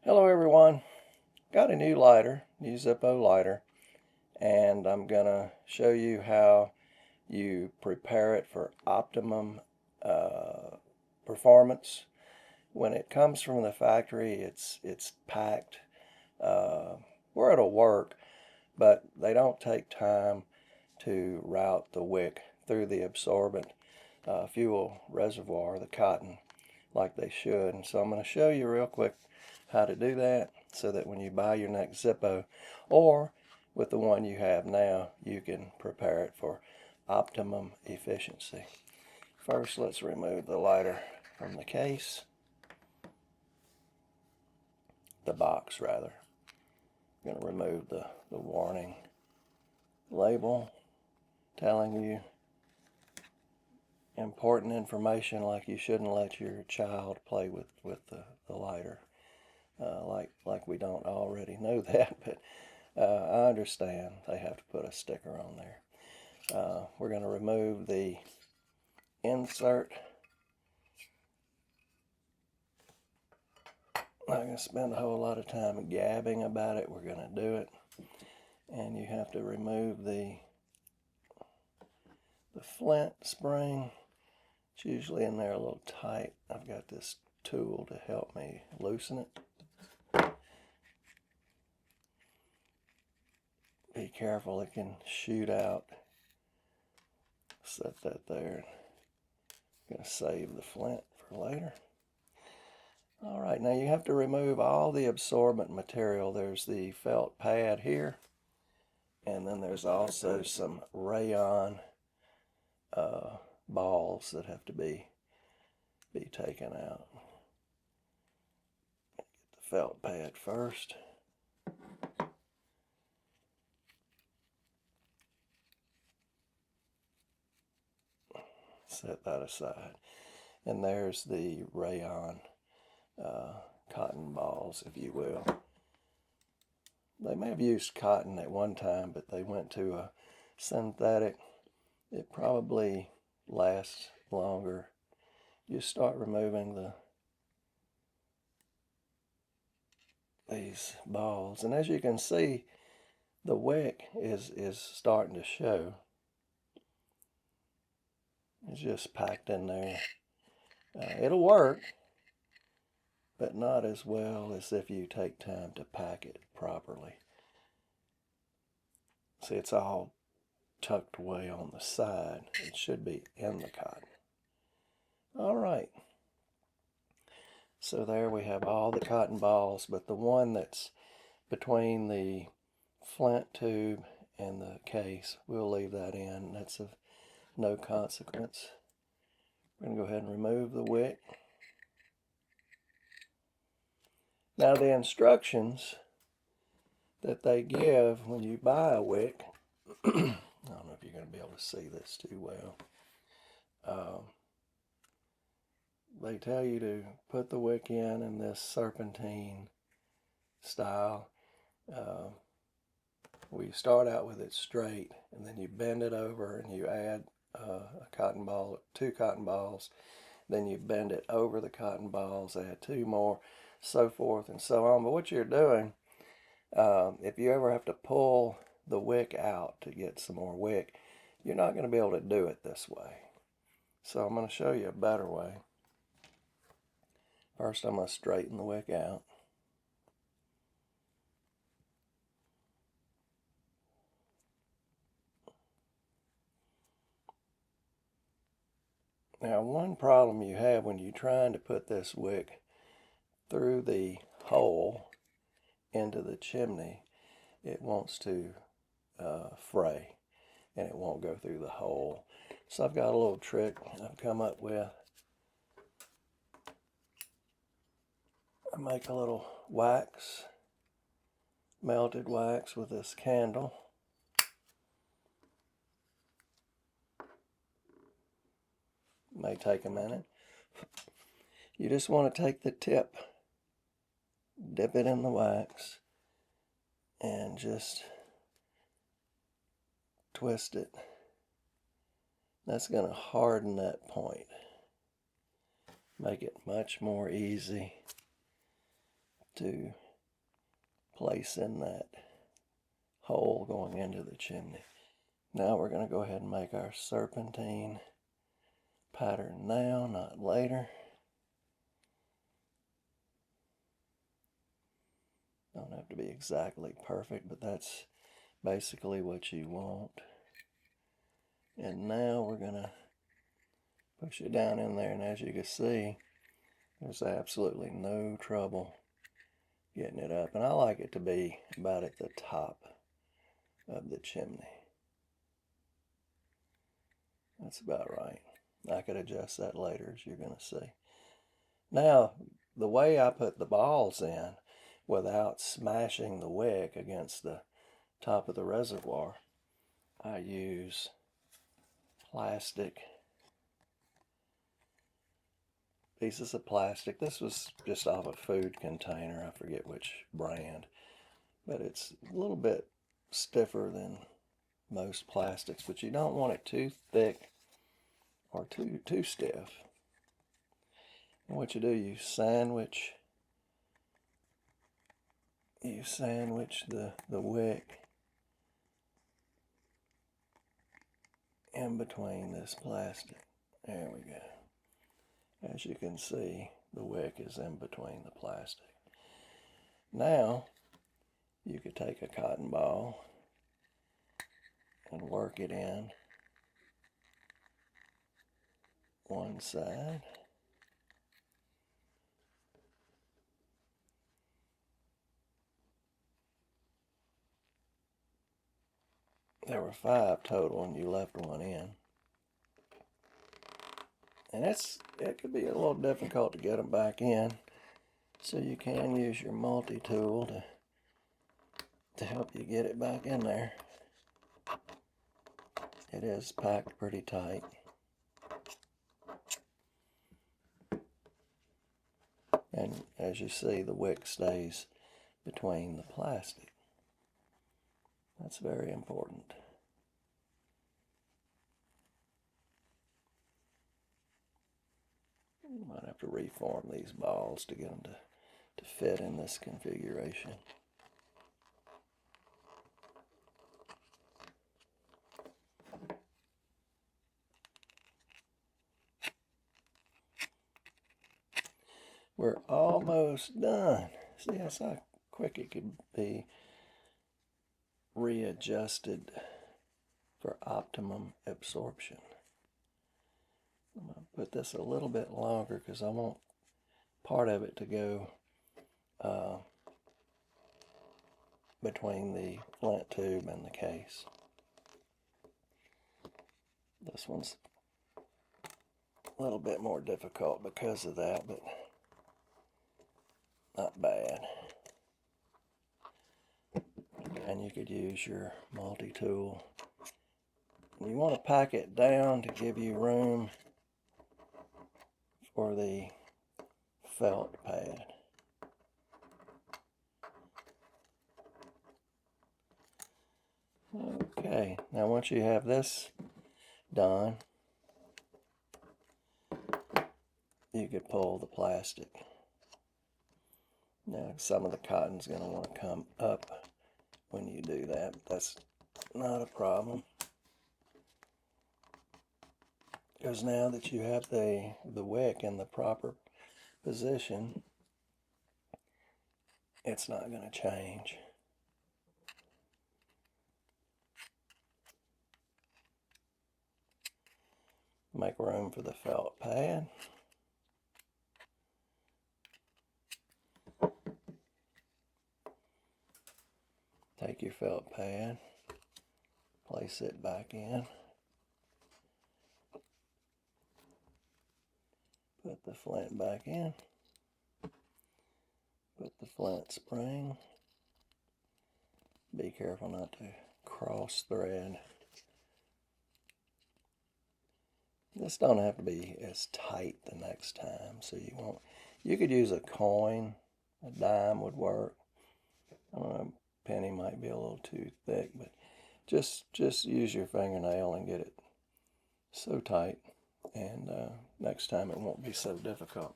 Hello everyone, got a new lighter, new Zippo lighter, and I'm gonna show you how you prepare it for optimum performance. When it comes from the factory, it's packed where it'll work, but they don't take time to route the wick through the absorbent fuel reservoir, the cotton, like they should. And so I'm going to show you real quick how to do that so that when you buy your next Zippo, or with the one you have now, you can prepare it for optimum efficiency. First, let's remove the lighter from the case, the box rather. I'm going to remove the warning label telling you important information, like you shouldn't let your child play with the lighter. Like we don't already know that, but I understand they have to put a sticker on there. We're going to remove the insert. I'm not going to spend a whole lot of time gabbing about it. We're going to do it. And you have to remove the flint spring. It's usually in there a little tight. I've got this tool to help me loosen it. Be careful, it can shoot out. Set that there. I'm going to save the flint for later. Alright, now you have to remove all the absorbent material. There's the felt pad here, and then there's also some rayon balls that have to be taken out. Get the felt pad first. Set that aside. And there's the rayon cotton balls, if you will. They may have used cotton at one time, but they went to a synthetic. It probably lasts longer. You start removing these balls, and as you can see, the wick is starting to show. It's just packed in there. It'll work, but not as well as if you take time to pack it properly. See, it's all tucked away on the side. It should be in the cotton. All right. So there we have all the cotton balls, but the one that's between the flint tube and the case, we'll leave that in. That's of no consequence. We're going to go ahead and remove the wick. Now the instructions that they give when you buy a wick, I don't know if you're going to be able to see this too well. They tell you to put the wick in this serpentine style. We start out with it straight, and then you bend it over and you add a cotton ball, 2 cotton balls. Then you bend it over the cotton balls, add 2 more, so forth and so on. But what you're doing, if you ever have to pull the wick out to get some more wick, you're not going to be able to do it this way. So I'm going to show you a better way. First, I'm going to straighten the wick out. Now, one problem you have when you're trying to put this wick through the hole into the chimney, it wants to fray, and it won't go through the hole. So I've got a little trick I've come up with. I make a little wax, melted wax, with this candle. May take a minute. You just want to take the tip, dip it in the wax, and just twist it. That's going to harden that point, make it much more easy to place in that hole going into the chimney. Now we're going to go ahead and make our serpentine pattern now, not later. Don't have to be exactly perfect, but that's basically what you want. And now we're going to push it down in there, and as you can see, there's absolutely no trouble getting it up. And I like it to be about at the top of the chimney. That's about right. I could adjust that later, as you're going to see. Now, the way I put the balls in without smashing the wick against the top of the reservoir, I use pieces of plastic. This was just off a food container. I forget which brand, but it's a little bit stiffer than most plastics, but you don't want it too thick or too stiff. And what you do, you sandwich the wick in between this plastic. There we go. As you can see, the wick is in between the plastic. Now, you could take a cotton ball and work it in one side. There were 5 total, and you left one in. And it could be a little difficult to get them back in, so you can use your multi-tool to help you get it back in there. It is packed pretty tight. And as you see, the wick stays between the plastic. That's very important. You might have to reform these balls to get them to fit in this configuration. We're almost done. See, that's how quick it could be readjusted for optimum absorption. I'm going to put this a little bit longer because I want part of it to go between the flint tube and the case. This one's a little bit more difficult because of that, but not bad. And you could use your multi-tool. You want to pack it down to give you room for the felt pad. Okay, now once you have this done, you could pull the plastic. Now some of the cotton's going to want to come up when you do that, but that's not a problem. Because now that you have the wick in the proper position, it's not going to change. Make room for the felt pad. Take your felt pad, place it back in. Put the flint back in. Put the flint spring. Be careful not to cross thread. This don't have to be as tight the next time, so you could use a coin, a dime would work. I don't know, a penny might be a little too thick, but just use your fingernail and get it so tight, and next time it won't be so difficult.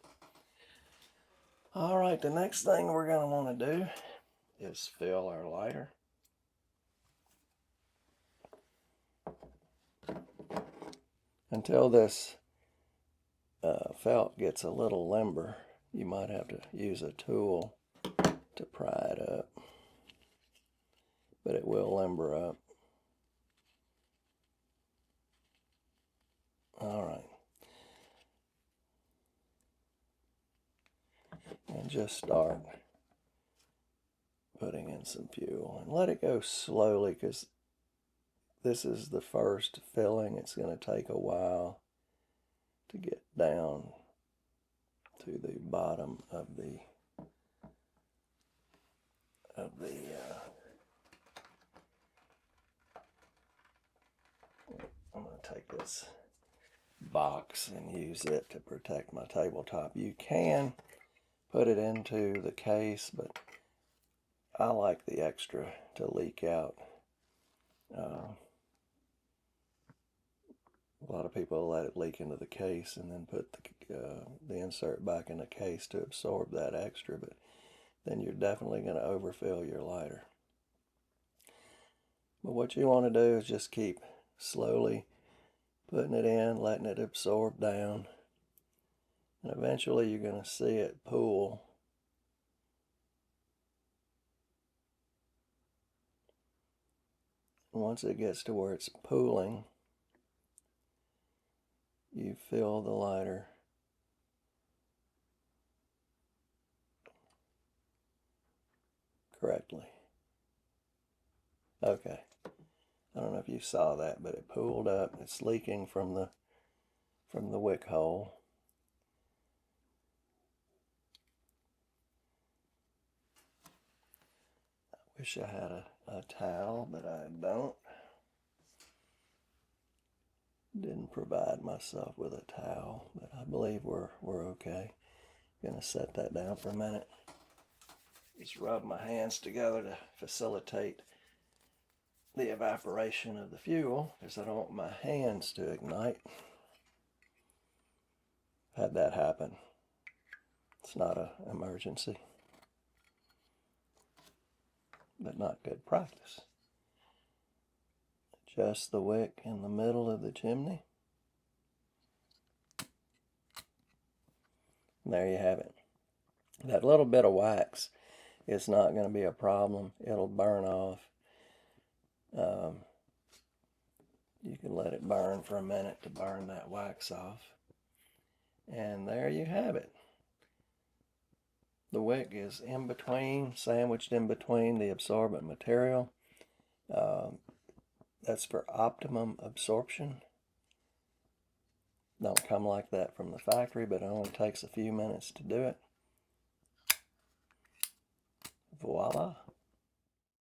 All right, the next thing we're going to want to do is fill our lighter. Until this felt gets a little limber, you might have to use a tool to pry it up, but it will limber up. All right. And just start putting in some fuel and let it go slowly, because this is the first filling. It's going to take a while to get down to the bottom of the I'm going to take this box and use it to protect my tabletop. You can put it into the case, but I like the extra to leak out. A lot of people let it leak into the case and then put the insert back in the case to absorb that extra, but then you're definitely going to overfill your lighter. But what you want to do is just keep slowly putting it in, letting it absorb down, and eventually you're going to see it pool. And once it gets to where it's pooling, you fill the lighter correctly. Okay, I don't know if you saw that, but it pooled up. It's leaking from the wick hole. I wish I had a towel, but I don't. Didn't provide myself with a towel, but I believe we're okay. Gonna set that down for a minute. Just rub my hands together to facilitate the evaporation of the fuel, because I don't want my hands to ignite. Had that happen. It's not an emergency, but not good practice. Adjust the wick in the middle of the chimney. And there you have it. That little bit of wax is not going to be a problem. It'll burn off. You can let it burn for a minute to burn that wax off. And there you have it. The wick is in between, sandwiched in between the absorbent material. That's for optimum absorption. Don't come like that from the factory, but it only takes a few minutes to do it. Voila.